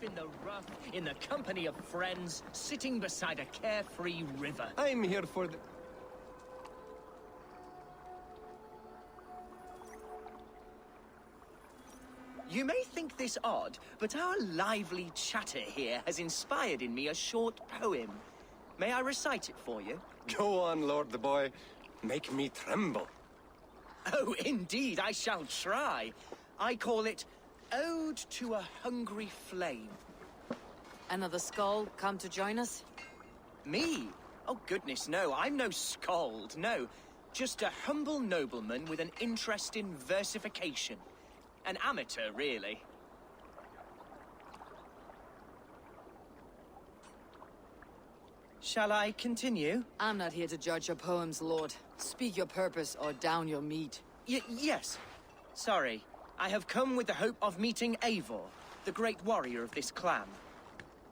in the rough, in the company of friends, sitting beside a carefree river. I'm here for the... You may think this odd, but our lively chatter here has inspired in me a short poem. May I recite it for you? Go on, Lord the Boy. Make me tremble. Oh, indeed, I shall try. I call it Ode to a Hungry Flame. Another skull come to join us? Me? Oh, goodness, no. I'm no skald, no. Just a humble nobleman with an interest in versification. An amateur, really. Shall I continue? I'm not here to judge your poems, Lord. Speak your purpose or down your meat. Yes. Sorry. I have come with the hope of meeting Eivor, the great warrior of this clan.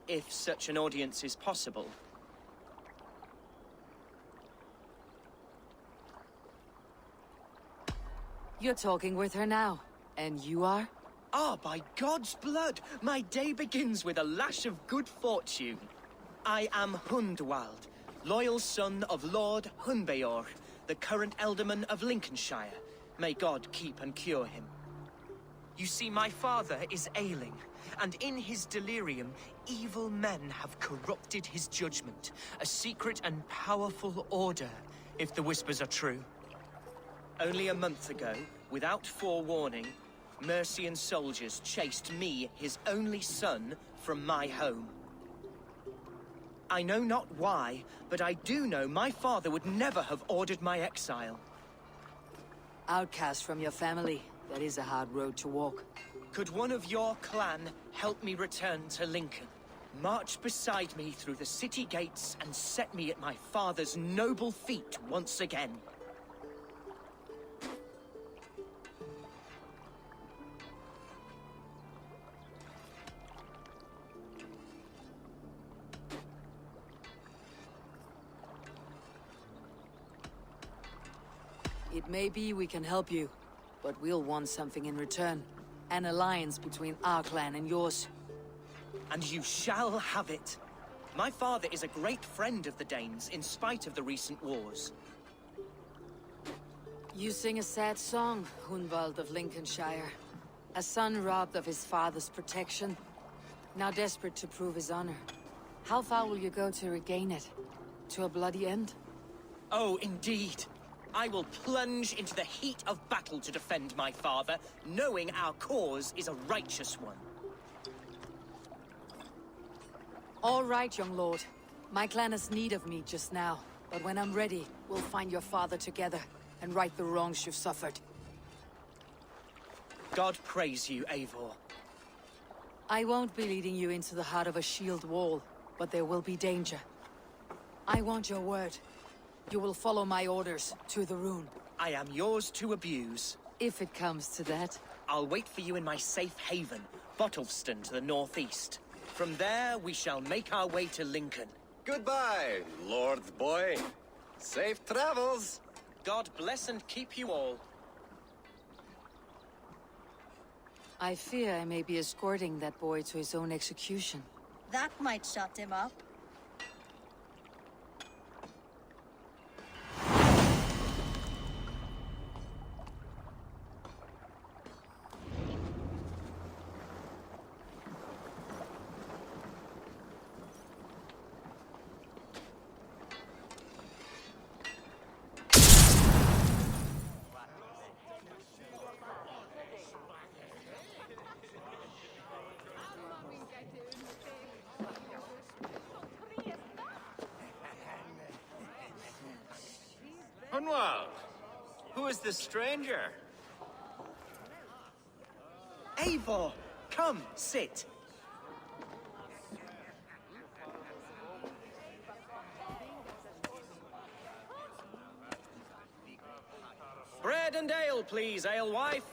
If such an audience is possible. You're talking with her now. And you are? Ah, by God's blood! My day begins with a lash of good fortune. I am Hunwald, loyal son of Lord Hunbeor, the current Elderman of Lincolnshire. May God keep and cure him. You see, my father is ailing, and in his delirium, evil men have corrupted his judgment. A secret and powerful order, if the whispers are true. Only a month ago, without forewarning, Mercian soldiers chased me, his only son, from my home. I know not why, but I do know my father would never have ordered my exile. Outcast from your family. That is a hard road to walk. Could one of your clan help me return to Lincoln? March beside me through the city gates and set me at my father's noble feet once again. It may be we can help you, but we'll want something in return. An alliance between our clan and yours. And you shall have it. My father is a great friend of the Danes, in spite of the recent wars. You sing a sad song, Hunwald of Lincolnshire. A son robbed of his father's protection, now desperate to prove his honor. How far will you go to regain it? To a bloody end? Oh, indeed. I will plunge into the heat of battle to defend my father, knowing our cause is a righteous one. All right, young lord. My clan has need of me just now, but when I'm ready, we'll find your father together and right the wrongs you've suffered. God praise you, Eivor. I won't be leading you into the heart of a shield wall, but there will be danger. I want your word. You will follow my orders to the rune. I am yours to abuse. If it comes to that. I'll wait for you in my safe haven, Bottleston to the northeast. From there, we shall make our way to Lincoln. Goodbye, Lord Boy. Safe travels. God bless and keep you all. I fear I may be escorting that boy to his own execution. That might shut him up. Hunwald, who is this stranger? Eivor, come, sit. Bread and ale, please, alewife.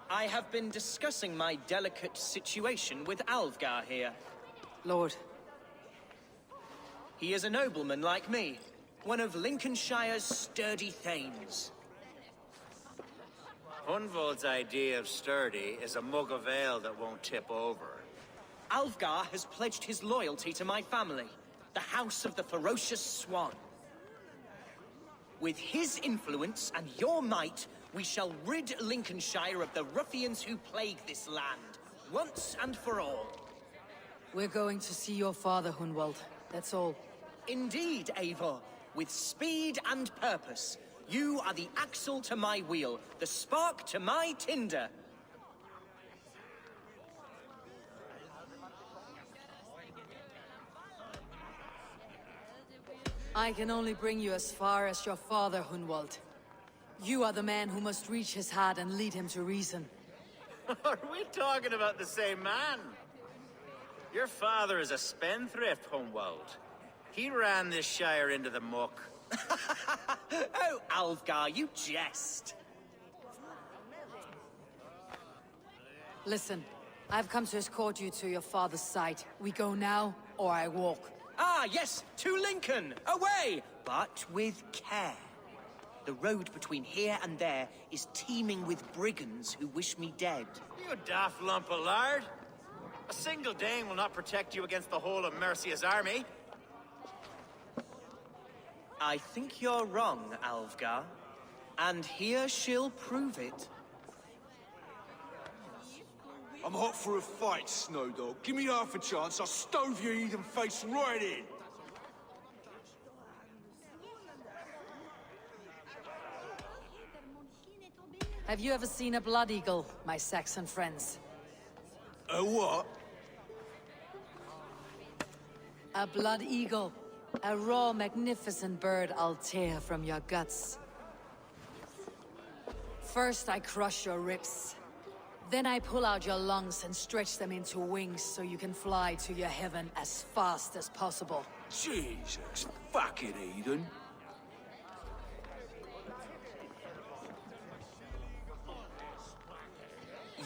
I have been discussing my delicate situation with Alvgar here. Lord. He is a nobleman like me, one of Lincolnshire's sturdy thanes. Hunwald's idea of sturdy is a mug of ale that won't tip over. Alfgar has pledged his loyalty to my family, the House of the Ferocious Swan. With his influence and your might, we shall rid Lincolnshire of the ruffians who plague this land, once and for all. We're going to see your father, Hunwald. That's all. Indeed, Eivor. With speed and purpose. You are the axle to my wheel, the spark to my tinder. I can only bring you as far as your father, Hunwald. You are the man who must reach his heart and lead him to reason. Are we talking about the same man? Your father is a spendthrift, Hunwald. He ran this shire into the muck. Oh, Alfgar, you jest. Listen, I've come to escort you to your father's side. We go now, or I walk. Ah, yes, to Lincoln! Away! But with care. The road between here and there is teeming with brigands who wish me dead. You daft lump of lard. A single Dane will not protect you against the whole of Mercia's army. I think you're wrong, Alfgar. And here she'll prove it. I'm hot for a fight, Snowdog. Give me half a chance, I'll stove your heathen face right in. Have you ever seen a blood eagle, my Saxon friends? A what? A blood eagle. A raw, magnificent bird I'll tear from your guts. First I crush your ribs. Then I pull out your lungs and stretch them into wings so you can fly to your heaven as fast as possible. Jesus, fucking heathen.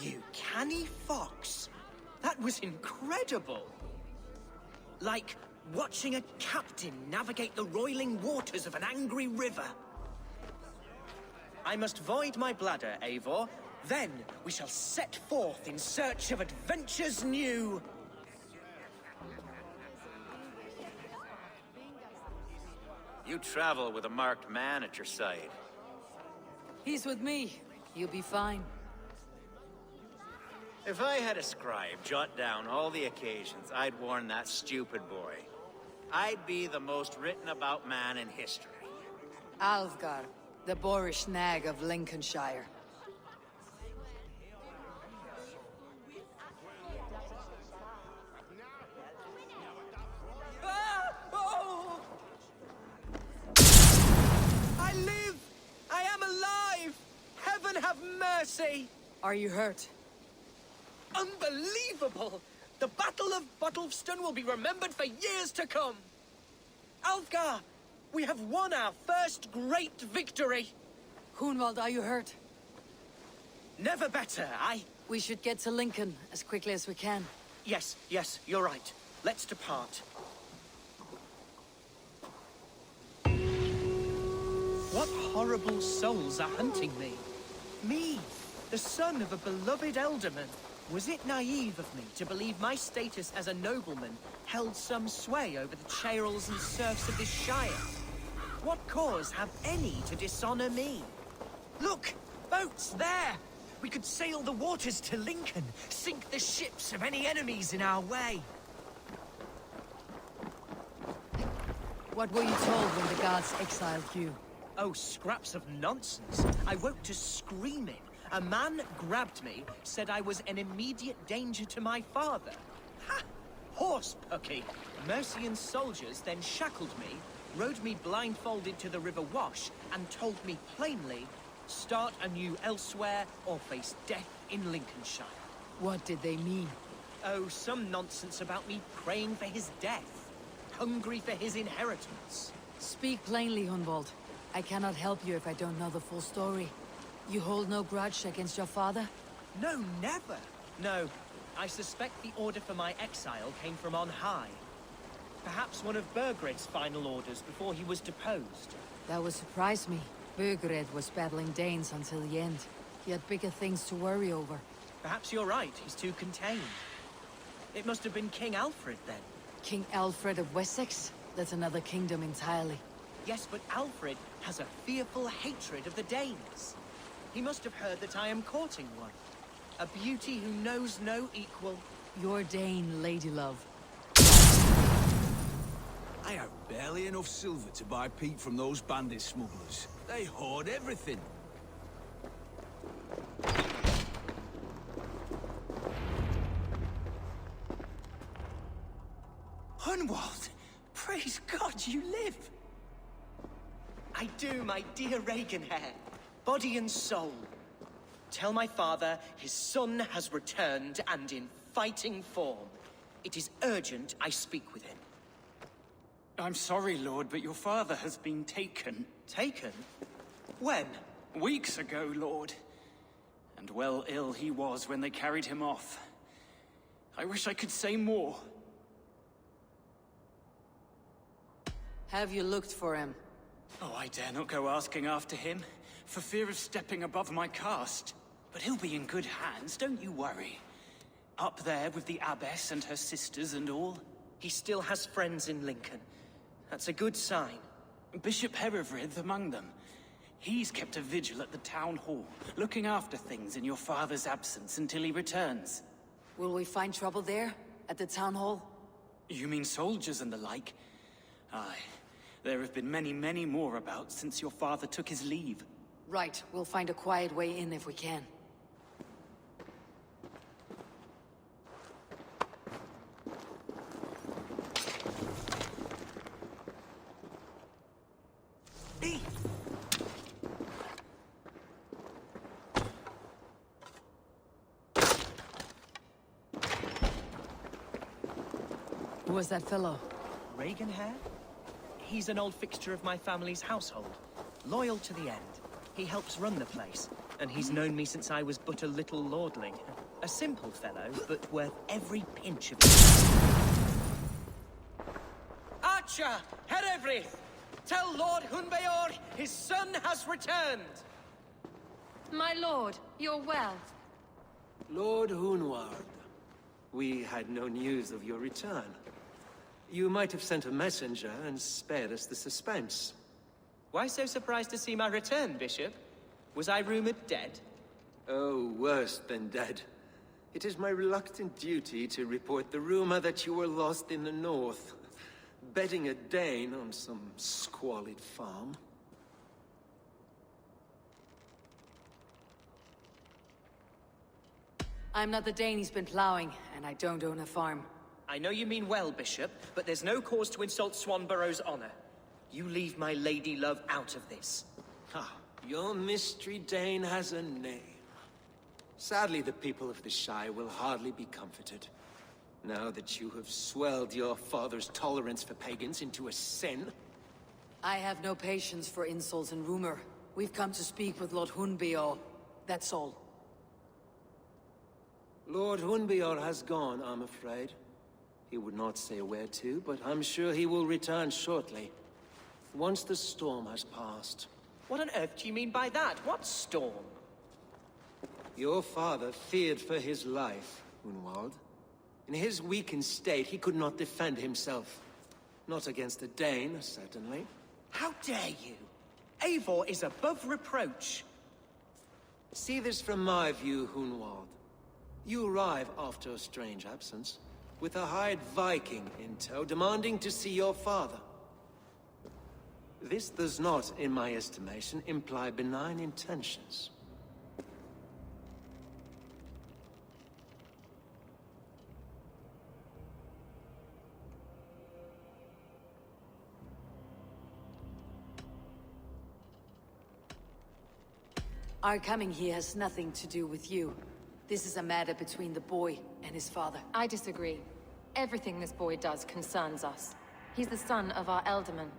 You canny fox. That was incredible. Like watching a captain navigate the roiling waters of an angry river. I must void my bladder, Eivor. Then we shall set forth in search of adventures new. You travel with a marked man at your side. He's with me. You'll be fine. If I had a scribe jot down all the occasions I'd warn that stupid boy, I'd be the most written about man in history. Alfgar, the boorish nag of Lincolnshire. Ah! Oh! I live! I am alive! Heaven have mercy! Are you hurt? Unbelievable! The Battle of Bottleston will be remembered for years to come! Alfgar, we have won our first great victory! Hunwald, are you hurt? Never better, We should get to Lincoln as quickly as we can. Yes, you're right. Let's depart. What horrible souls are hunting me? Me, the son of a beloved elderman. Was it naive of me to believe my status as a nobleman held some sway over the churls and serfs of this shire? What cause have any to dishonor me? Look! Boats there! We could sail the waters to Lincoln, sink the ships of any enemies in our way. What were you told when the gods exiled you? Oh, scraps of nonsense. I woke to screaming. A man grabbed me, said I was an immediate danger to my father. Ha! Horse-pucky. Mercian soldiers then shackled me, rode me blindfolded to the River Wash, and told me plainly, start anew elsewhere or face death in Lincolnshire. What did they mean? Oh, some nonsense about me praying for his death. Hungry for his inheritance. Speak plainly, Hunwald. I cannot help you if I don't know the full story. You hold no grudge against your father? No, never. No, I suspect the order for my exile came from on high. Perhaps one of Burgred's final orders before he was deposed. That would surprise me. Burgred was battling Danes until the end. He had bigger things to worry over. Perhaps you're right, he's too contained. It must have been King Alfred then. King Alfred of Wessex? That's another kingdom entirely. Yes, but Alfred has a fearful hatred of the Danes. He must have heard that I am courting one. A beauty who knows no equal. Your Dane, ladylove. I have barely enough silver to buy peat from those bandit smugglers. They hoard everything. Hunwald! Praise God you live! I do, my dear Regenhair. Body and soul. Tell my father his son has returned and in fighting form. It is urgent I speak with him. I'm sorry, Lord, but your father has been taken. Taken? When? Weeks ago, Lord. And well ill he was when they carried him off. I wish I could say more. Have you looked for him? Oh, I dare not go asking after him, for fear of stepping above my caste. But he'll be in good hands, don't you worry. Up there with the abbess and her sisters and all. He still has friends in Lincoln. That's a good sign. Bishop Herefrith among them. He's kept a vigil at the town hall, looking after things in your father's absence until he returns. Will we find trouble there? At the town hall? You mean soldiers and the like? Aye. There have been many, many more about since your father took his leave. Right, we'll find a quiet way in if we can. Who was that fellow? Regenhair? He's an old fixture of my family's household. Loyal to the end. He helps run the place, and he's known me since I was but a little lordling. A simple fellow, but worth every pinch of it. Archer! Herefrith! Tell Lord Hunbeor his son has returned! My lord, you're well. Lord Hunwald, we had no news of your return. You might have sent a messenger and spared us the suspense. Why so surprised to see my return, Bishop? Was I rumored dead? Oh, worse than dead. It is my reluctant duty to report the rumor that you were lost in the north, bedding a Dane on some squalid farm. I'm not the Dane he's been plowing, and I don't own a farm. I know you mean well, Bishop, but there's no cause to insult Swanborough's honor. You leave my lady love out of this. Ah, your mystery Dane has a name. Sadly, the people of the Shire will hardly be comforted. Now that you have swelled your father's tolerance for pagans into a sin. I have no patience for insults and rumor. We've come to speak with Lord Hunbeor. That's all. Lord Hunbeor has gone, I'm afraid. He would not say where to, but I'm sure he will return shortly. Once the storm has passed. What on earth do you mean by that? What storm? Your father feared for his life, Hunwald. In his weakened state, he could not defend himself. Not against a Dane, certainly. How dare you? Eivor is above reproach. See this from my view, Hunwald. You arrive after a strange absence, with a hired Viking in tow, demanding to see your father. This does not, in my estimation, imply benign intentions. Our coming here has nothing to do with you. This is a matter between the boy and his father. I disagree. Everything this boy does concerns us. He's the son of our elderman.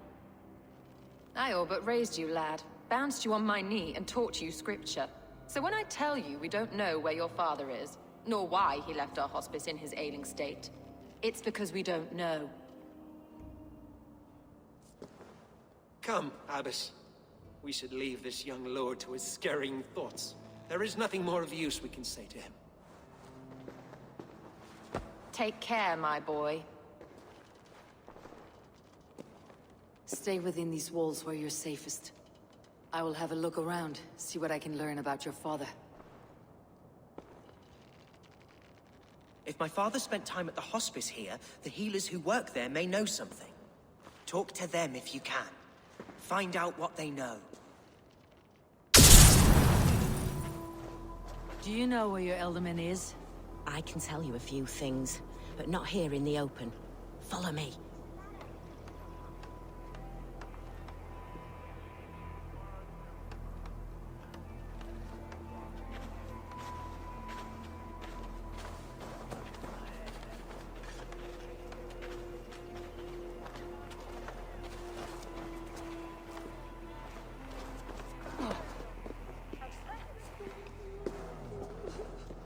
I all but raised you, lad. Bounced you on my knee and taught you scripture. So when I tell you we don't know where your father is, nor why he left our hospice in his ailing state, it's because we don't know. Come, Abbess. We should leave this young lord to his scurrying thoughts. There is nothing more of use we can say to him. Take care, my boy. Stay within these walls where you're safest. I will have a look around, see what I can learn about your father. If my father spent time at the hospice here, the healers who work there may know something. Talk to them if you can. Find out what they know. Do you know where your Elderman is? I can tell you a few things, but not here in the open. Follow me.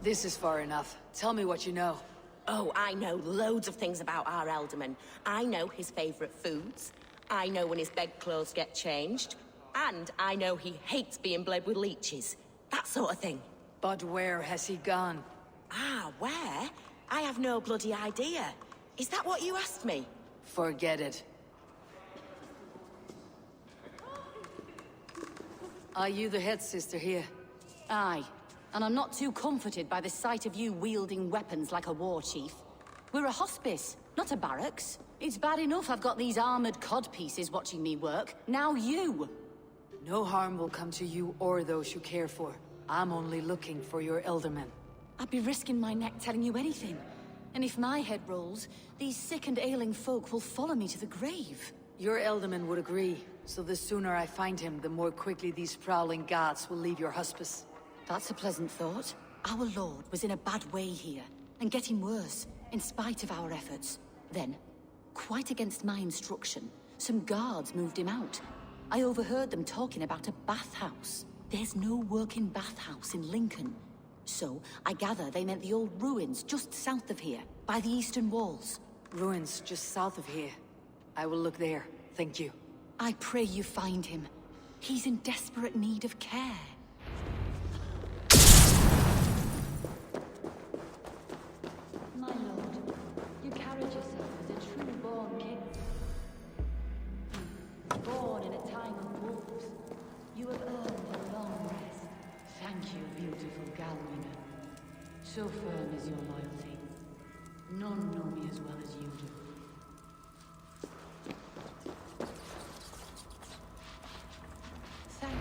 This is far enough. Tell me what you know. Oh, I know loads of things about our Elderman. I know his favorite foods. I know when his bedclothes get changed. And I know he hates being bled with leeches. That sort of thing. But where has he gone? Ah, where? I have no bloody idea. Is that what you asked me? Forget it. Are you the head sister here? Aye. And I'm not too comforted by the sight of you wielding weapons like a war chief. We're a hospice, not a barracks. It's bad enough I've got these armored codpieces watching me work. Now you! No harm will come to you or those you care for. I'm only looking for your Elderman. I'd be risking my neck telling you anything. And if my head rolls, these sick and ailing folk will follow me to the grave. Your Elderman would agree, so the sooner I find him, the more quickly these prowling guards will leave your hospice. That's a pleasant thought. Our lord was in a bad way here, and getting worse, in spite of our efforts. Then, quite against my instruction, some guards moved him out. I overheard them talking about a bathhouse. There's no working bathhouse in Lincoln. So, I gather they meant the old ruins just south of here, by the eastern walls. Ruins just south of here. I will look there. Thank you. I pray you find him. He's in desperate need of care. My lord, you carried yourself as a true-born king. Born in a time of wolves, you have earned a long rest. Thank you, beautiful Galwinger. So firm is your loyalty. None know me as well as you do. Thank you.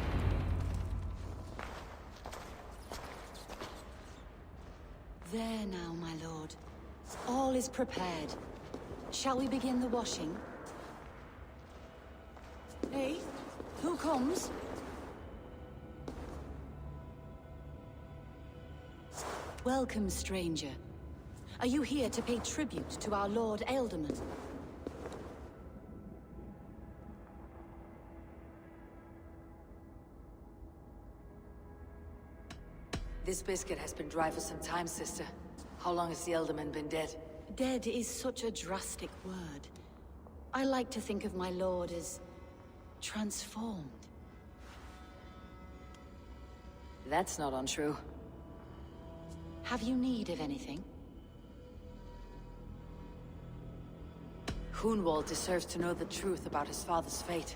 There now, my lord. All is prepared. Shall we begin the washing? Hey, who comes? Welcome, stranger. Are you here to pay tribute to our Lord Ealdorman? This biscuit has been dry for some time, sister. How long has the Elderman been dead? Dead is such a drastic word. I like to think of my lord as transformed. That's not untrue. Have you need of anything? Hunwald deserves to know the truth about his father's fate.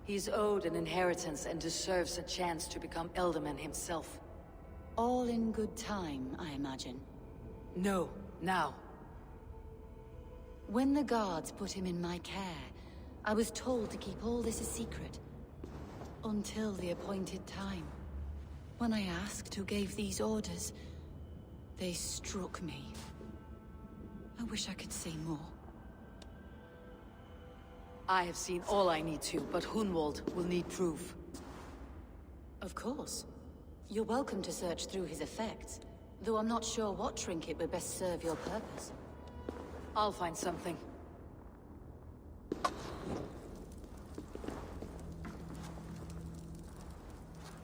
He's owed an inheritance and deserves a chance to become Elderman himself. All in good time, I imagine. No, now. When the guards put him in my care, I was told to keep all this a secret. Until the appointed time. When I asked who gave these orders, they struck me. I wish I could say more. I have seen all I need to, but Hunwald will need proof. Of course. You're welcome to search through his effects, though I'm not sure what trinket would best serve your purpose. I'll find something.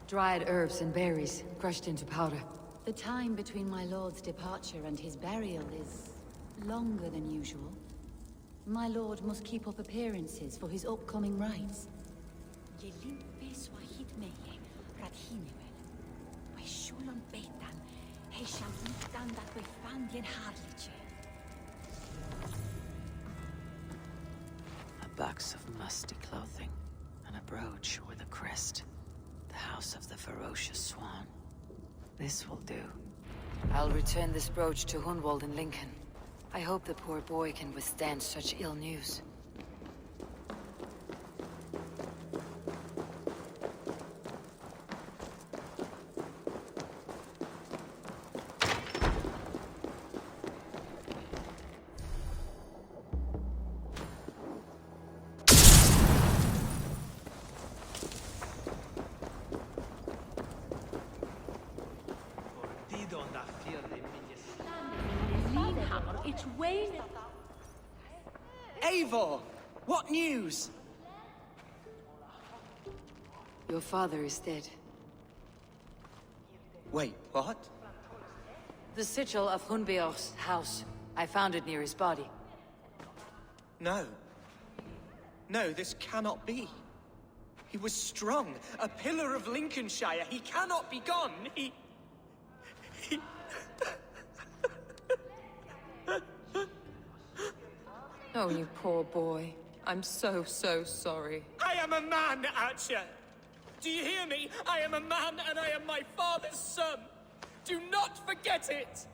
Dried herbs and berries, crushed into powder. The time between my lord's departure and his burial is longer than usual. My lord must keep up appearances for his upcoming rites. box of musty clothing, and a brooch with a crest. The House of the Ferocious Swan. This will do. I'll return this brooch to Hunwald in Lincoln. I hope the poor boy can withstand such ill news. Eivor! What news? Your father is dead. Wait, what? The sigil of Hunbeor's house. I found it near his body. No. No, this cannot be. He was strong, a pillar of Lincolnshire. He cannot be gone. He... Oh, you poor boy. I'm so sorry. I am a man, Archer! Do you hear me? I am a man and I am my father's son! Do not forget it!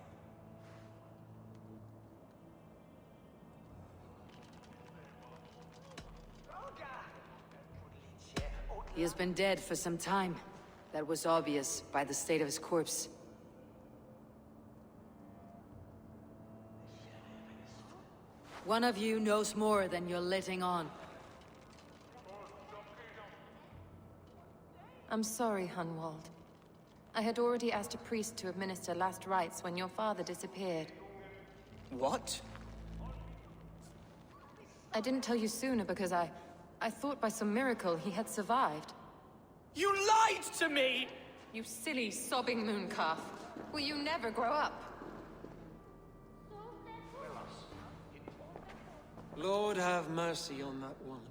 He has been dead for some time. That was obvious by the state of his corpse. One of you knows more than you're letting on. I'm sorry, Hunwald. I had already asked a priest to administer last rites when your father disappeared. What? I didn't tell you sooner because I thought by some miracle he had survived. You lied to me! You silly, sobbing mooncalf. Will you never grow up? Lord have mercy on that woman.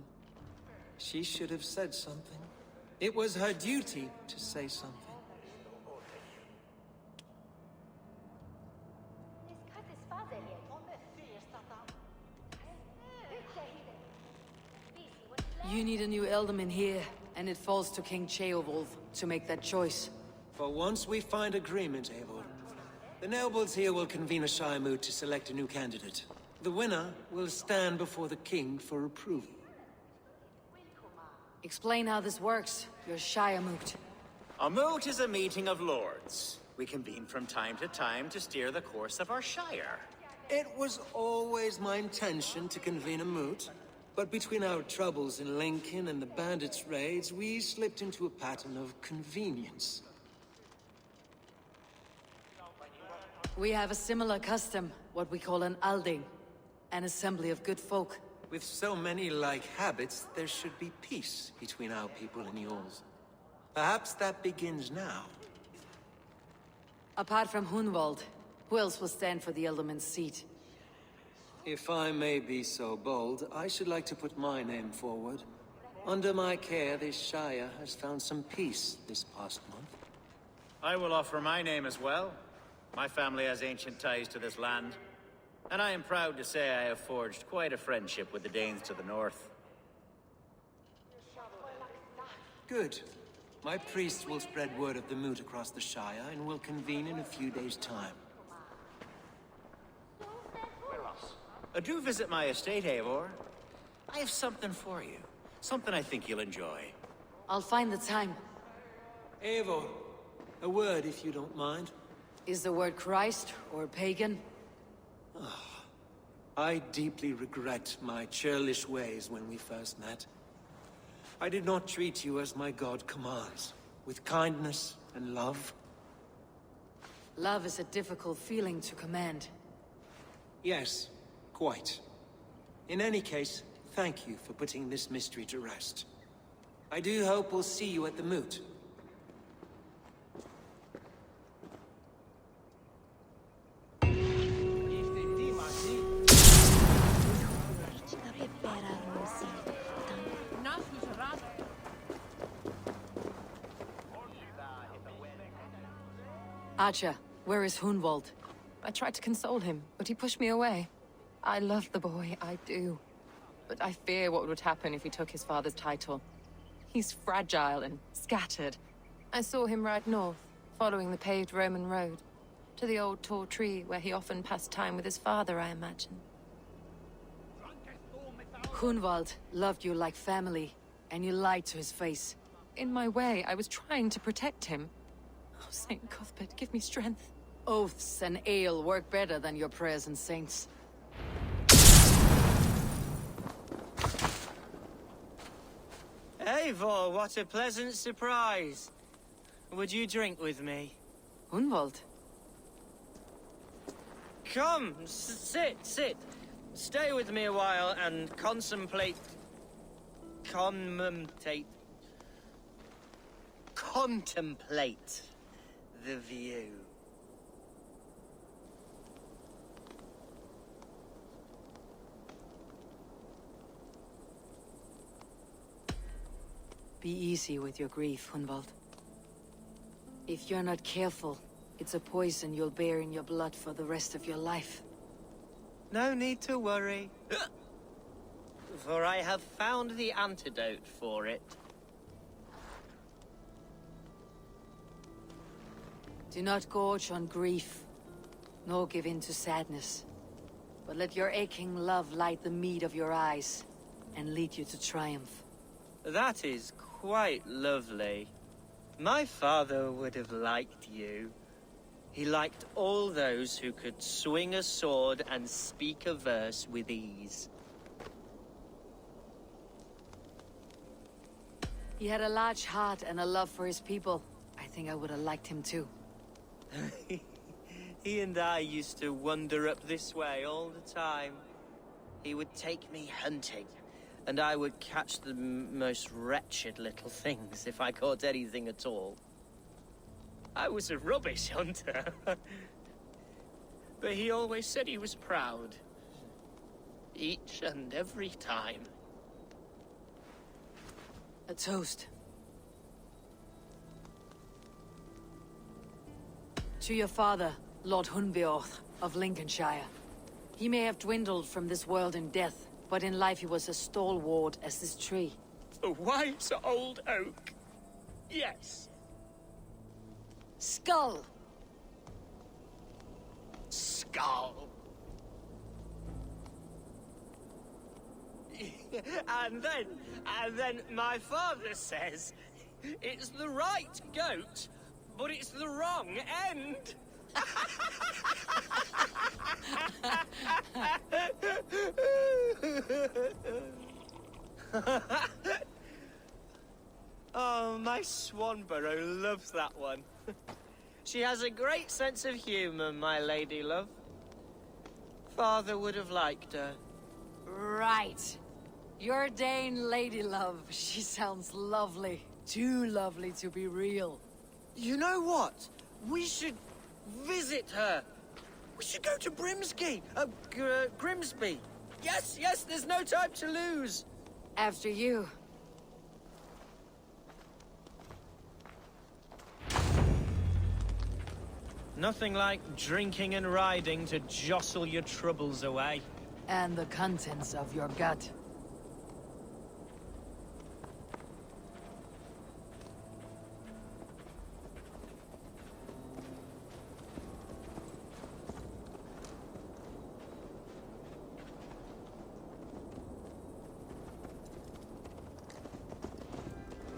She should have said something. It was her duty to say something. You need a new Elderman here, and it falls to King Ceolwulf to make that choice. For once we find agreement, Eivor. The nobles here will convene a Shire moot to select a new candidate. The winner will stand before the king for approval. Explain how this works, your Shire moot. A moot is a meeting of lords. We convene from time to time to steer the course of our Shire. It was always my intention to convene a moot, but between our troubles in Lincoln and the bandits' raids, we slipped into a pattern of convenience. We have a similar custom, what we call an alding. An assembly of good folk. With so many like habits, there should be peace between our people and yours. Perhaps that begins now. Apart from Hunwald, who else will stand for the Elderman's seat? If I may be so bold, I should like to put my name forward. Under my care, this Shire has found some peace this past month. I will offer my name as well. My family has ancient ties to this land. And I am proud to say I have forged quite a friendship with the Danes to the north. Good. My priests will spread word of the moot across the Shire and will convene in a few days' time. Do visit my estate, Eivor. I have something for you. Something I think you'll enjoy. I'll find the time. Eivor, a word if you don't mind. Is the word Christ or pagan? I deeply regret my churlish ways when we first met. I did not treat you as my god commands, with kindness and love. Love is a difficult feeling to command. Yes, quite. In any case, thank you for putting this mystery to rest. I do hope we'll see you at the moot. Archer, where is Hunwald? I tried to console him, but he pushed me away. I love the boy, I do. but I fear what would happen if he took his father's title. He's fragile and scattered. I saw him ride north, following the paved Roman road, to the old tall tree where he often passed time with his father, I imagine. Hunwald loved you like family, and you lied to his face. In my way, I was trying to protect him. Oh, Saint Cuthbert, give me strength. Oaths and ale work better than your prayers and saints. Eivor, what a pleasant surprise. Would you drink with me? Hunwald? Come, sit. Stay with me a while and contemplate the view. Be easy with your grief, Hunwald. If you're not careful, it's a poison you'll bear in your blood for the rest of your life. No need to worry. For I have found the antidote for it. Do not gorge on grief, nor give in to sadness. But let your aching love light the mead of your eyes, and lead you to triumph. That is quite lovely. My father would have liked you. He liked all those who could swing a sword and speak a verse with ease. He had a large heart and a love for his people. I think I would have liked him too. He and I used to wander up this way all the time. He would take me hunting, and I would catch the most wretched little things if I caught anything at all. I was a rubbish hunter. But he always said he was proud. Each and every time. A toast. To your father, Lord Hunbeorth of Lincolnshire. He may have dwindled from this world in death, but in life he was as stalwart as this tree. A wise old oak. Yes. Skull! Skull. And then my father says, it's the right goat, but it's the wrong end. Oh, my Swanborough loves that one. She has a great sense of humor, my lady love. Father would have liked her. Right. Your Dane lady love. She sounds lovely. Too lovely to be real. You know what? We should visit her. We should go to Grimsby. Yes, there's no time to lose. After you. Nothing like drinking and riding to jostle your troubles away. And the contents of your gut.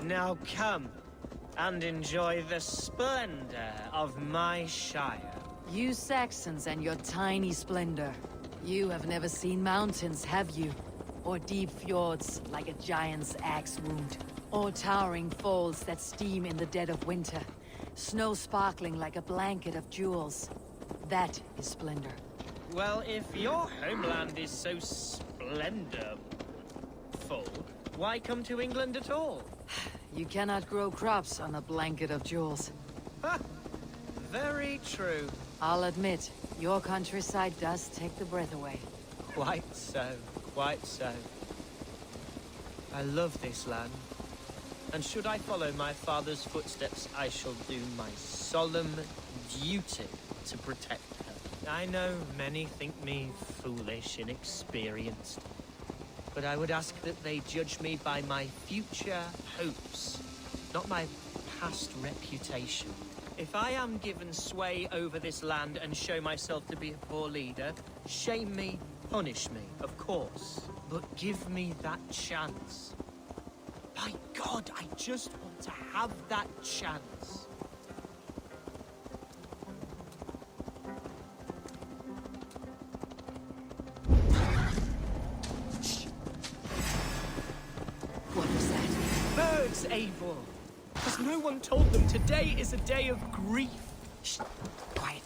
Now come and enjoy the splendor of my shire. You Saxons and your tiny splendor. You have never seen mountains, have you? Or deep fjords like a giant's axe wound. Or towering falls that steam in the dead of winter. Snow sparkling like a blanket of jewels. That is splendor. Well, if your homeland is so splendorful, why come to England at all? You cannot grow crops on a blanket of jewels. Ha! Very true. I'll admit, your countryside does take the breath away. Quite so, quite so. I love this land. And should I follow my father's footsteps, I shall do my solemn duty to protect her. I know many think me foolish, inexperienced. But I would ask that they judge me by my future hopes, not my past reputation. If I am given sway over this land and show myself to be a poor leader, shame me, punish me, of course. But give me that chance. By God, I just want to have that chance. What was that? Birds, Eivor! Because no one told them today is a day of grief. Shh. Quiet.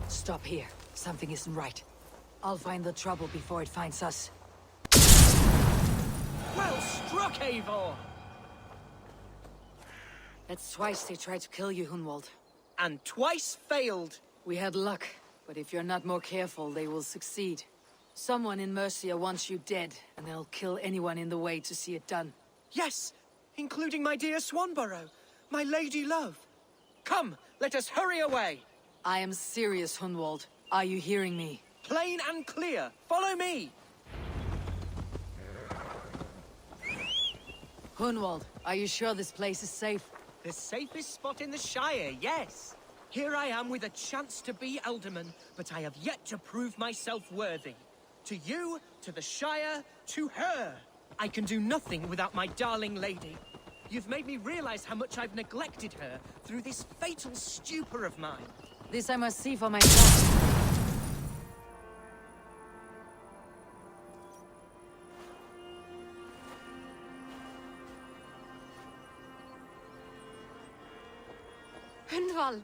Stop here. Something isn't right. I'll find the trouble before it finds us. Well struck, Eivor! That's twice they tried to kill you, Hunwald. And twice failed. We had luck, but if you're not more careful, they will succeed. Someone in Mercia wants you dead, and they'll kill anyone in the way to see it done. Yes, including my dear Swanborough, my lady love. Come, let us hurry away. I am serious, Hunwald. Are you hearing me? Plain and clear. Follow me. Hunwald, are you sure this place is safe? The safest spot in the Shire, yes. Here I am with a chance to be Alderman, but I have yet to prove myself worthy. To you, to the Shire, to her. I can do nothing without my darling lady. You've made me realize how much I've neglected her through this fatal stupor of mine. This I must see for myself. Hunwald!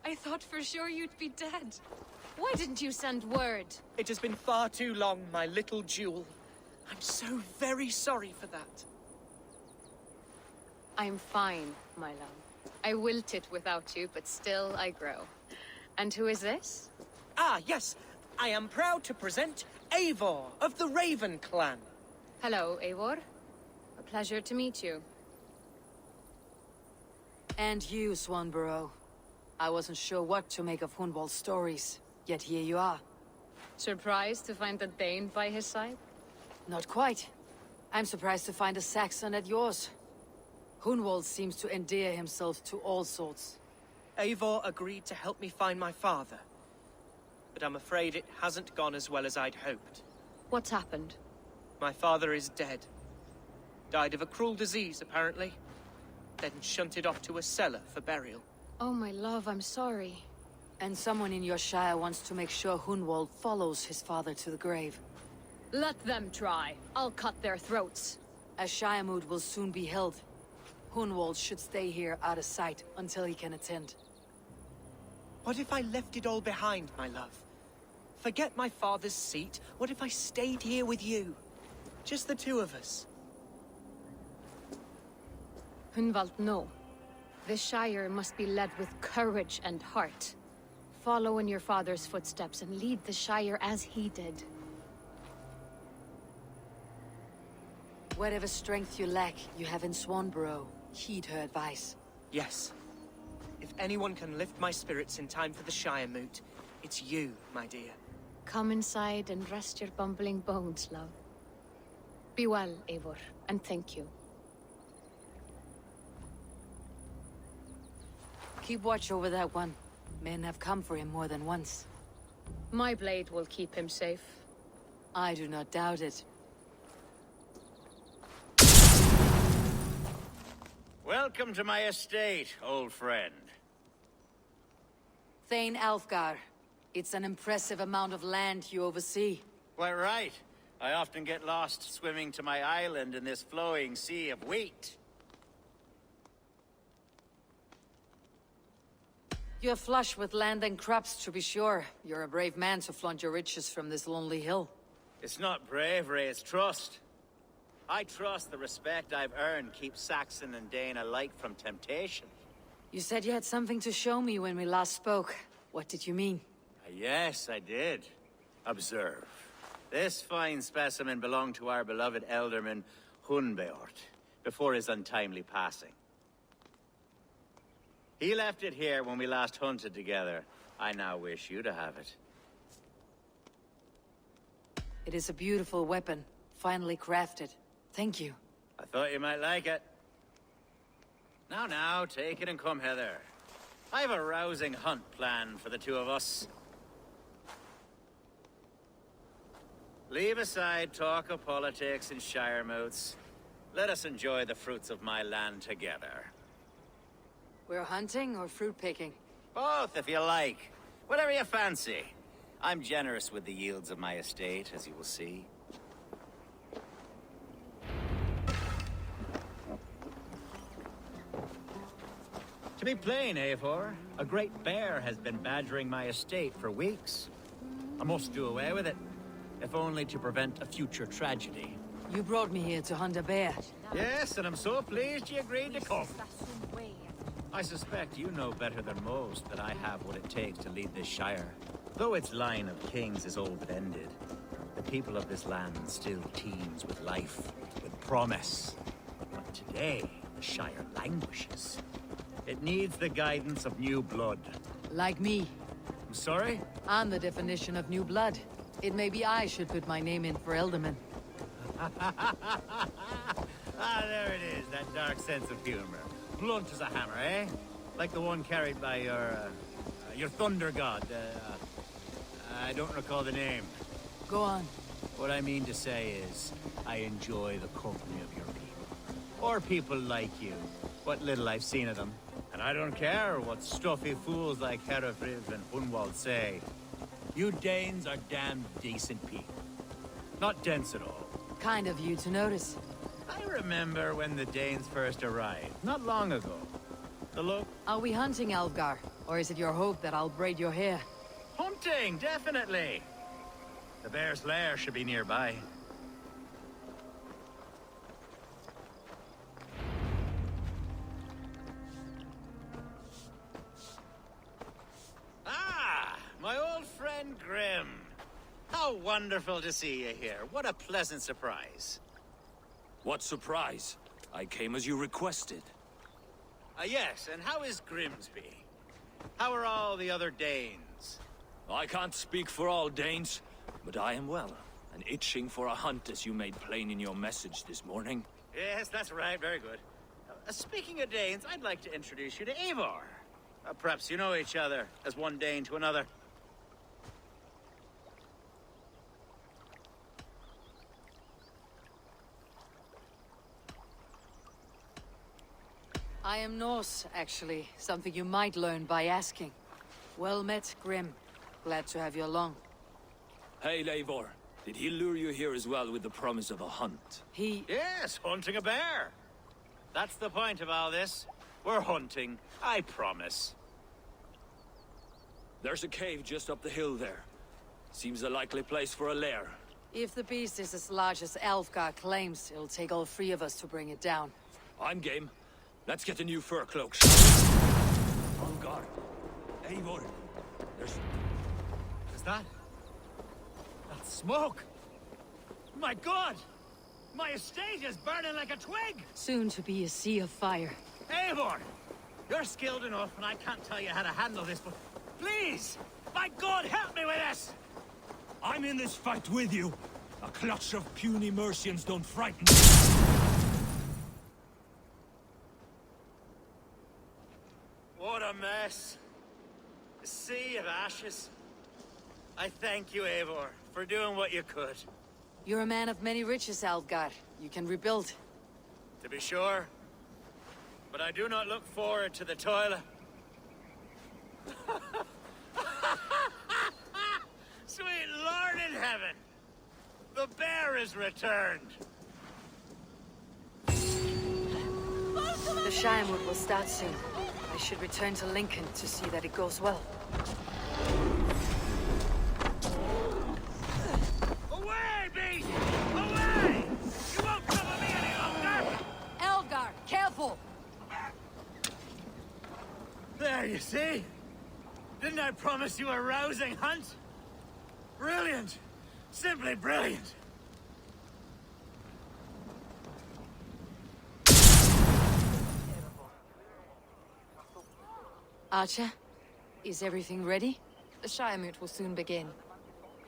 I thought for sure you'd be dead. Why didn't you send word? It has been far too long, my little jewel. I'm so very sorry for that. I'm fine, my love. I wilted without you, but still I grow. And who is this? Ah, yes. I am proud to present Eivor of the Raven clan. Hello, Eivor. A pleasure to meet you. And you, Swanborough. I wasn't sure what to make of Hunwald's stories, yet here you are. Surprised to find a Dane by his side? Not quite. I'm surprised to find a Saxon at yours. Hunwald seems to endear himself to all sorts. Eivor agreed to help me find my father. But I'm afraid it hasn't gone as well as I'd hoped. What's happened? My father is dead. Died of a cruel disease, apparently. Then shunted off to a cellar for burial. Oh, my love, I'm sorry. And someone in your shire wants to make sure Hunwald follows his father to the grave. Let them try. I'll cut their throats. A shire moot will soon be held. Hunwald should stay here out of sight until he can attend. What if I left it all behind, my love? Forget my father's seat. What if I stayed here with you? Just the two of us. Hunwald, no. The Shire must be led with courage and heart. Follow in your father's footsteps and lead the Shire as he did. Whatever strength you lack, you have in Swanborough. Heed her advice. Yes. If anyone can lift my spirits in time for the Shire moot, it's you, my dear. Come inside and rest your bumbling bones, love. Be well, Eivor, and thank you. Keep watch over that one. Men have come for him more than once. My blade will keep him safe. I do not doubt it. Welcome to my estate, old friend. Thane Alfgar. It's an impressive amount of land you oversee. Quite right. I often get lost swimming to my island in this flowing sea of wheat. You're flush with land and crops, to be sure. You're a brave man to flaunt your riches from this lonely hill. It's not bravery, it's trust. I trust the respect I've earned keeps Saxon and Dane alike from temptation. You said you had something to show me when we last spoke. What did you mean? Yes, I did. Observe. This fine specimen belonged to our beloved Elderman, Hunwald, before his untimely passing. He left it here when we last hunted together. I now wish you to have it. It is a beautiful weapon, finely crafted. Thank you. I thought you might like it. Now, take it and come hither. I've a rousing hunt planned for the two of us. Leave aside talk of politics and shire moats. Let us enjoy the fruits of my land together. We're hunting or fruit picking? Both, if you like. Whatever you fancy. I'm generous with the yields of my estate, as you will see. To be plain, Eivor, a great bear has been badgering my estate for weeks. I must do away with it, if only to prevent a future tragedy. You brought me here to hunt a bear. Yes, and I'm so pleased you agreed to come. I suspect you know better than most that I have what it takes to lead this shire. Though its line of kings is old and ended, the people of this land still teems with life, with promise. But today, the shire languishes. It needs the guidance of new blood. Like me. I'm sorry? I'm the definition of new blood. It may be I should put my name in for Elderman. Ah, there it is, that dark sense of humor. Blunt as a hammer, eh? Like the one carried by your thunder god. I don't recall the name. Go on. What I mean to say is, I enjoy the company of your people. Or people like you. What little I've seen of them. And I don't care what stuffy fools like Herefriv and Hunwald say. You Danes are damn decent people. Not dense at all. Kind of you to notice. I remember when the Danes first arrived, not long ago. The look... Are we hunting, Alfgar? Or is it your hope that I'll braid your hair? Hunting, definitely! The bear's lair should be nearby. Ah! My old friend Grim. How wonderful to see you here. What a pleasant surprise. What surprise? I came as you requested. Yes, and how is Grimsby? How are all the other Danes? I can't speak for all Danes, but I am well, and itching for a hunt as you made plain in your message this morning. Yes, that's right. Very good. Speaking of Danes, I'd like to introduce you to Eivor. Perhaps you know each other, as one Dane to another. I am Norse, actually. Something you might learn by asking. Well met, Grim. Glad to have you along. Hey, Eivor. Did he lure you here as well with the promise of a hunt? Yes, hunting a bear. That's the point of all this. We're hunting, I promise. There's a cave just up the hill there. Seems a likely place for a lair. If the beast is as large as Alfgar claims, it'll take all three of us to bring it down. I'm game. Let's get the new fur cloaks. Oh god. Eivor. There's... Is that? That's smoke! My god! My estate is burning like a twig! Soon to be a sea of fire. Eivor! You're skilled enough, and I can't tell you how to handle this, but please! My god, help me with this! I'm in this fight with you. A clutch of puny Mercians don't frighten me. What a mess. A sea of ashes. I thank you, Eivor, for doing what you could. You're a man of many riches, Alfgar. You can rebuild. To be sure. But I do not look forward to the toil. Sweet Lord in heaven! The bear is returned! The Shirewood will start soon. I should return to Lincoln to see that it goes well. Away, beast! Away! You won't cover me you see? Didn't I promise you a rousing hunt? Brilliant! Simply brilliant! Archer, is everything ready? The Shiremoot will soon begin.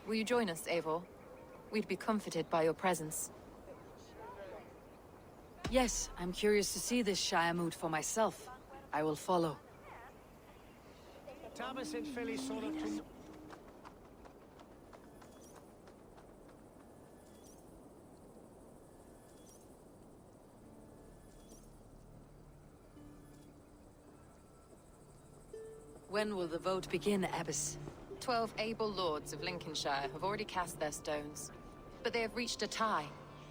Will you join us, Eivor? We'd be comforted by your presence. Yes, I'm curious to see this Shiremoot for myself. I will follow. When will the vote begin, Abbess? 12 able lords of Lincolnshire have already cast their stones, but they have reached a tie.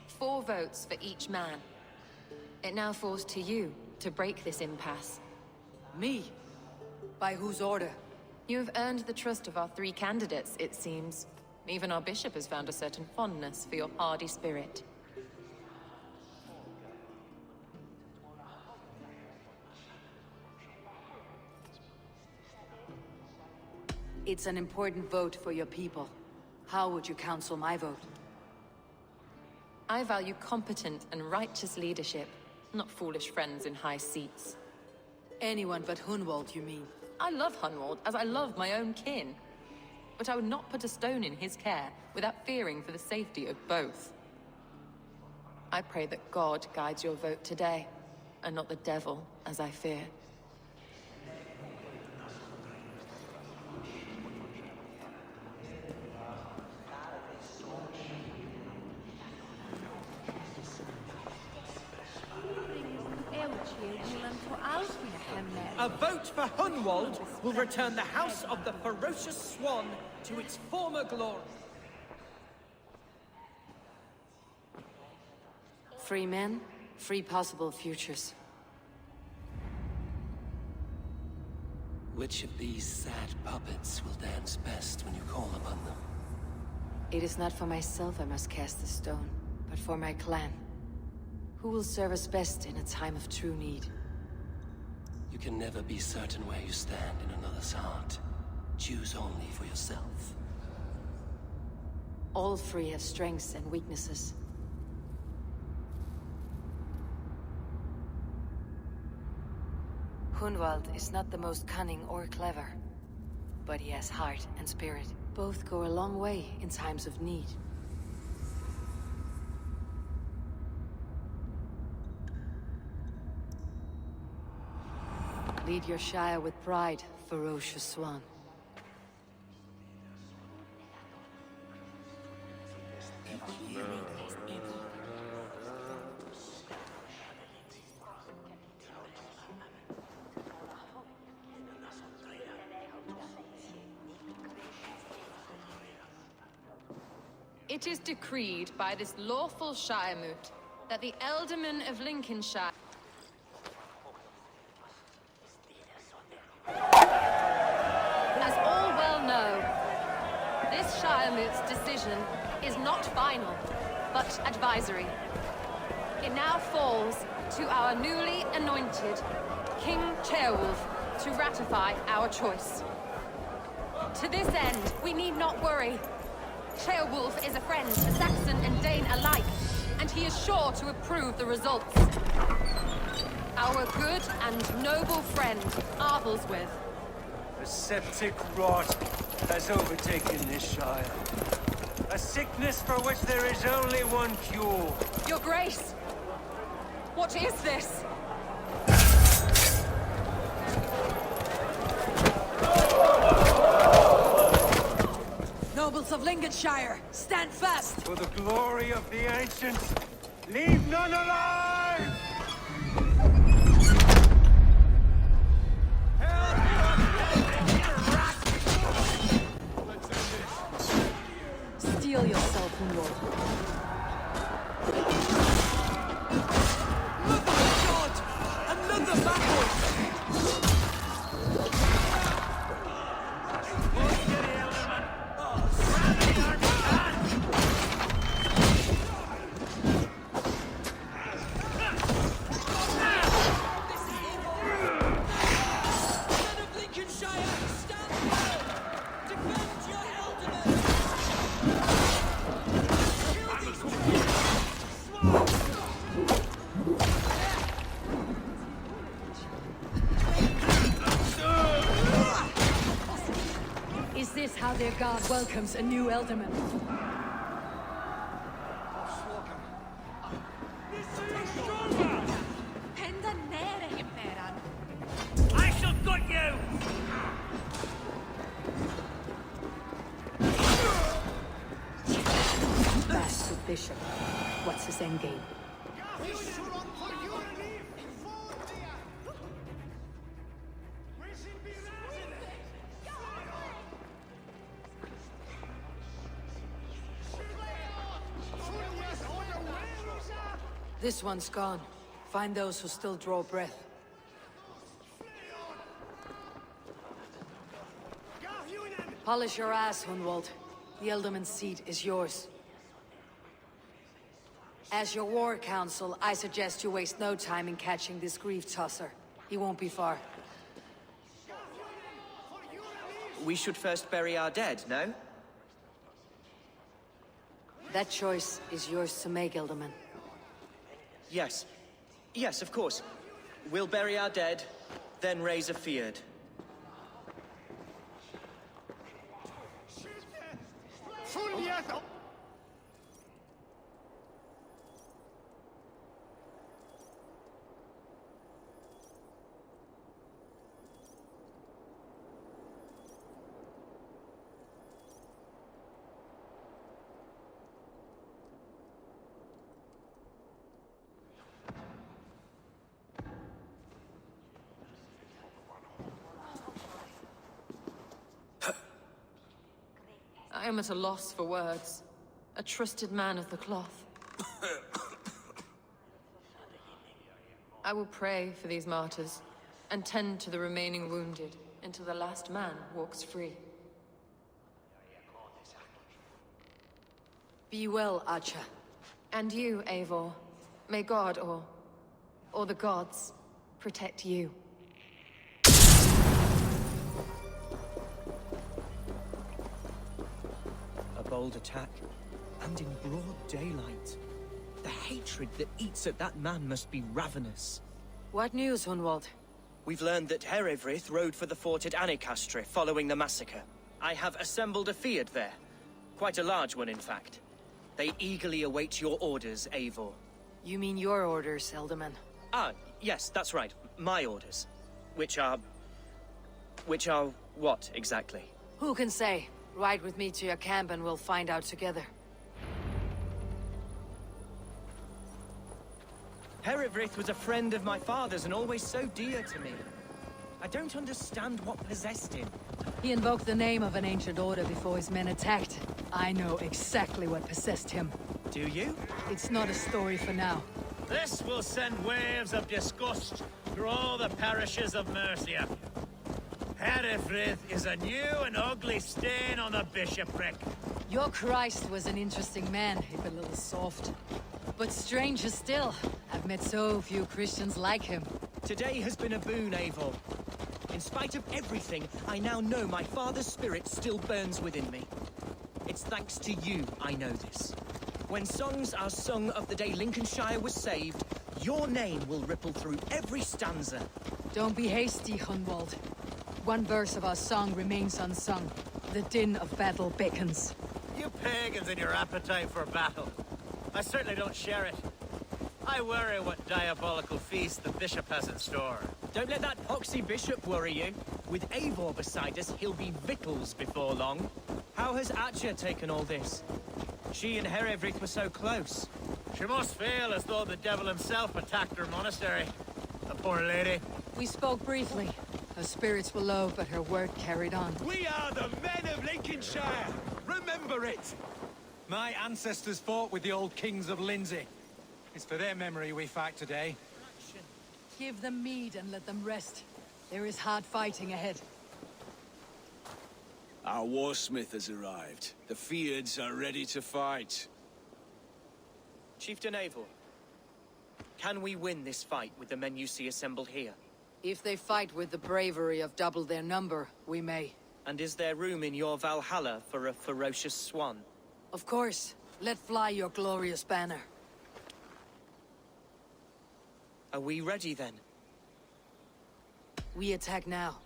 4 votes for each man. It now falls to you to break this impasse. Me? By whose order? You have earned the trust of our 3 candidates, it seems. Even our bishop has found a certain fondness for your hardy spirit. It's an important vote for your people. How would you counsel my vote? I value competent and righteous leadership, not foolish friends in high seats. Anyone but Hunwald, you mean? I love Hunwald as I love my own kin. But I would not put a stone in his care without fearing for the safety of both. I pray that God guides your vote today, and not the devil, as I fear. A vote for Hunwald will return the House of the Ferocious Swan to its former glory. Free men, free possible futures. Which of these sad puppets will dance best when you call upon them? It is not for myself I must cast the stone, but for my clan. Who will serve us best in a time of true need? You can never be certain where you stand in another's heart. Choose only for yourself. All 3 have strengths and weaknesses. Hunwald is not the most cunning or clever, but he has heart and spirit. Both go a long way in times of need. Lead your Shire with pride, ferocious swan. It is decreed by this lawful Shiremoot that the Ealdorman of Lincolnshire as all well know, this Shiremoot's decision is not final, but advisory. It now falls to our newly anointed King Ceolwulf to ratify our choice. To this end, we need not worry. Ceolwulf is a friend to Saxon and Dane alike, and he is sure to approve the results. Our good and noble friend, Arthelswith. A septic rot has overtaken this Shire. A sickness for which there is only one cure. Your Grace! What is this? Nobles of Lincolnshire, stand fast! For the glory of the ancients, leave none alive! Steel yourself, Hunwald. Another battle! God welcomes a new Elderman. I shall gut you! Bastard Bishop. What's his endgame? This one's gone. Find those who still draw breath. Polish your ass, Hunwald. The Elderman's seat is yours. As your war council, I suggest you waste no time in catching this grief tosser. He won't be far. We should first bury our dead, no? That choice is yours to make, Elderman. Yes. Yes, of course. We'll bury our dead, then raise a feared. I am at a loss for words. A trusted man of the cloth. I will pray for these martyrs, and tend to the remaining wounded, until the last man walks free. Be well, Archer. And you, Eivor. May God, or the gods, protect you. A bold attack, and in broad daylight. The hatred that eats at that man must be ravenous. What news, Hunwald? We've learned that Herewrith rode for the fort at Annikastre following the massacre. I have assembled a Fiat there. Quite a large one, in fact. They eagerly await your orders, Eivor. You mean your orders, Elderman? Ah, yes, that's right. My orders. Which are what, exactly? Who can say? Ride with me to your camp and we'll find out together. Herewrith was a friend of my father's and always so dear to me. I don't understand what possessed him. He invoked the name of an ancient order before his men attacked. I know exactly what possessed him. Do you? It's not a story for now. This will send waves of disgust through all the parishes of Mercia. Herewrith is a new and ugly stain on the bishopric. Your Christ was an interesting man, if a little soft. But stranger still, I've met so few Christians like him. Today has been a boon, Eivor. In spite of everything, I now know my father's spirit still burns within me. It's thanks to you I know this. When songs are sung of the day Lincolnshire was saved, your name will ripple through every stanza. Don't be hasty, Hunwald. One verse of our song remains unsung. The din of battle beckons. You pagans and your appetite for battle. I certainly don't share it. I worry what diabolical feast the bishop has in store. Don't let that poxy bishop worry you. With Eivor beside us, he'll be victuals before long. How has Atcha taken all this? She and Herewrith were so close. She must feel as though the devil himself attacked her monastery. The poor lady. We spoke briefly. Her spirits were low, but her word carried on. We are the men of Lincolnshire! Remember it! My ancestors fought with the old kings of Lindsey. It's for their memory we fight today. Give them mead and let them rest. There is hard fighting ahead. Our warsmith has arrived. The Fiads are ready to fight. Chieftain Eivor, can we win this fight with the men you see assembled here? If they fight with the bravery of double their number, we may. And is there room in your Valhalla for a ferocious swan? Of course. Let fly your glorious banner. Are we ready then? We attack now.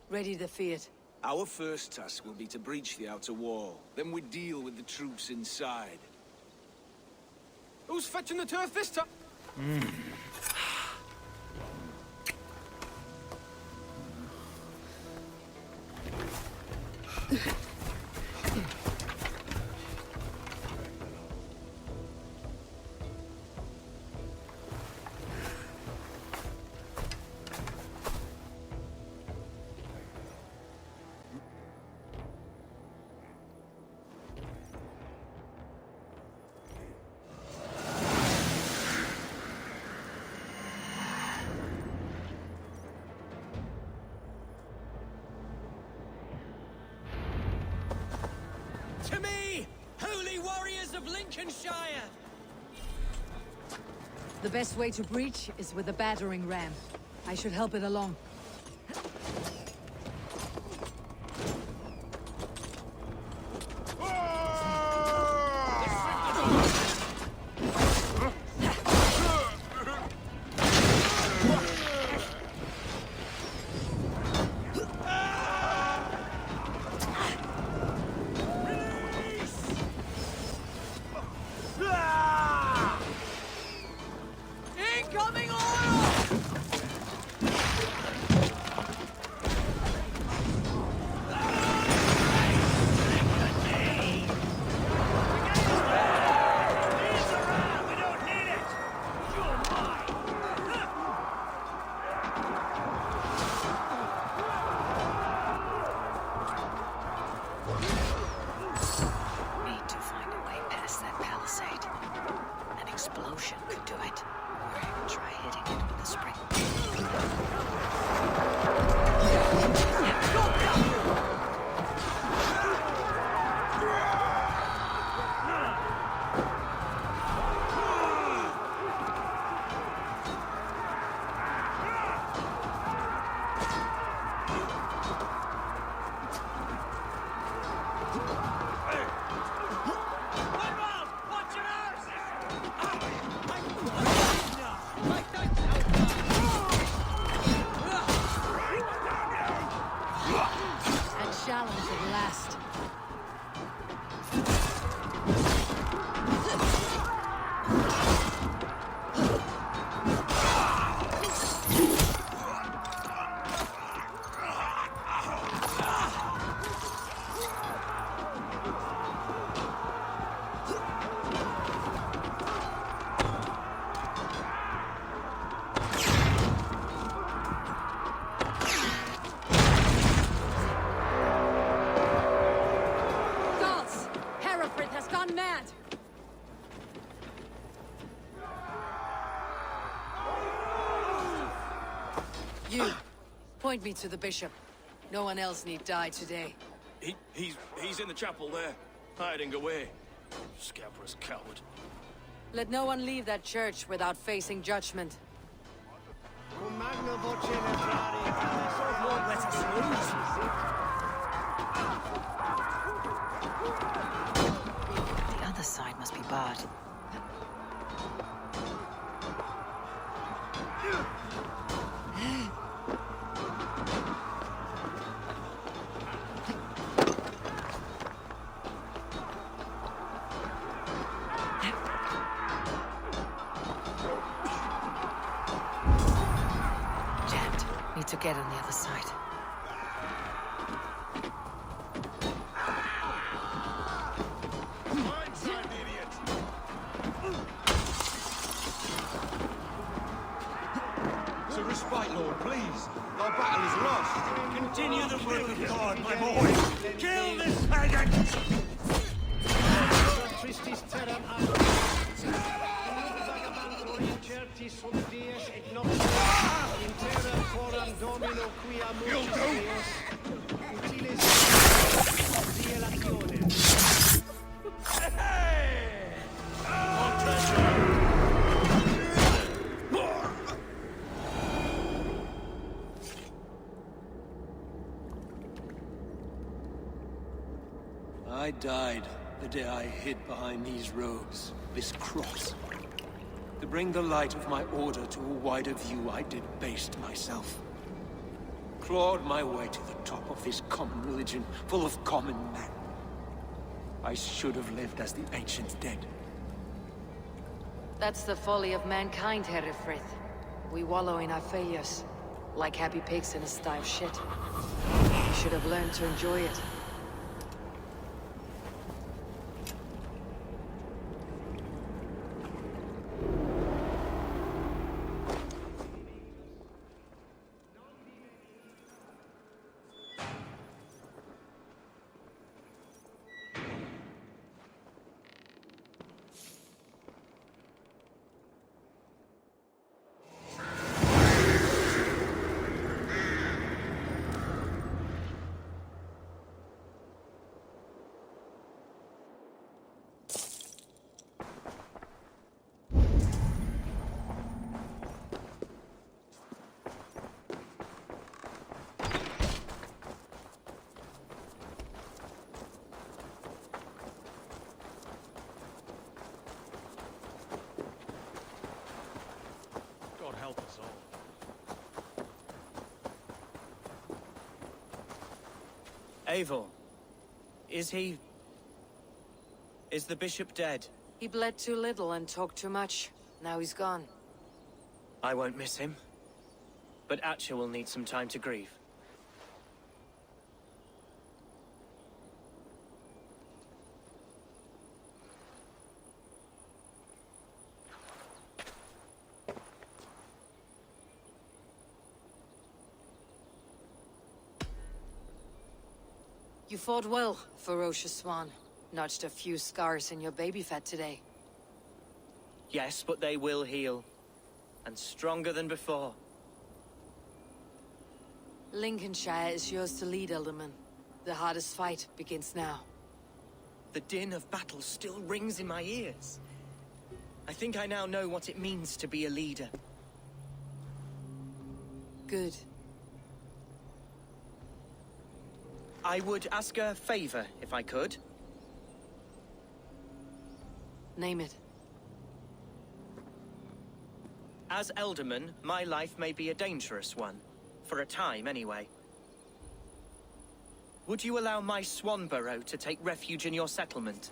Ready the Fiat. Our first task will be to breach the outer wall. Then we deal with the troops inside. Who's fetching the turf this time? To me, holy warriors of Lincolnshire! The best way to breach is with a battering ram. I should help it along. Incoming oil! Need to find a way past that palisade. An explosion could do it. Or even try hitting it with a spring. And challenge at last. Gods! Hereford has gone mad! You, point me to the bishop. No one else need die today. He's in the chapel there, hiding away. Scabrous coward. Let no one leave that church without facing judgment. The other side must be barred. Jammed. Need to get on the other side. It's a respite, Lord, please. Our battle is lost. Continue the work of God, my boy. Kill this faggot! You'll do! I died the day I hid behind these robes, this cross. To bring the light of my order to a wider view, I debased myself. clawed my way to the top of this common religion, full of common men. I should have lived as the ancients did. That's the folly of mankind, Herefrith. We wallow in our failures, like happy pigs in a sty of shit. You should have learned to enjoy it. God help us all. Eivor, is he... is the bishop dead? He bled too little and talked too much. Now he's gone. I won't miss him. But Atcha will need some time to grieve. You fought well, ferocious swan. Notched a few scars in your baby fat today. Yes, but they will heal. And stronger than before. Lincolnshire is yours to lead, Elderman. The hardest fight begins now. The din of battle still rings in my ears. I think I now know what it means to be a leader. Good. I would ask a favor, if I could. Name it. As Elderman, my life may be a dangerous one. For a time, anyway. Would you allow my swan burrow to take refuge in your settlement?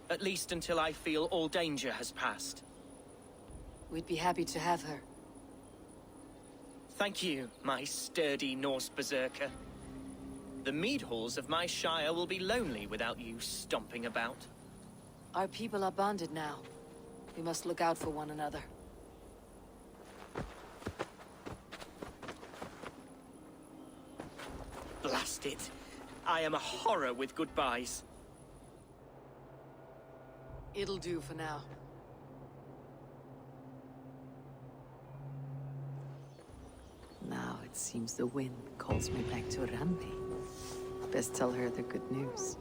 At least until I feel all danger has passed. We'd be happy to have her. Thank you, my sturdy Norse berserker. The mead halls of my shire will be lonely without you stomping about. Our people are bonded now. We must look out for one another. Blast it. I am a horror with goodbyes. It'll do for now. Now it seems the wind calls me back to Randi. Best tell her the good news.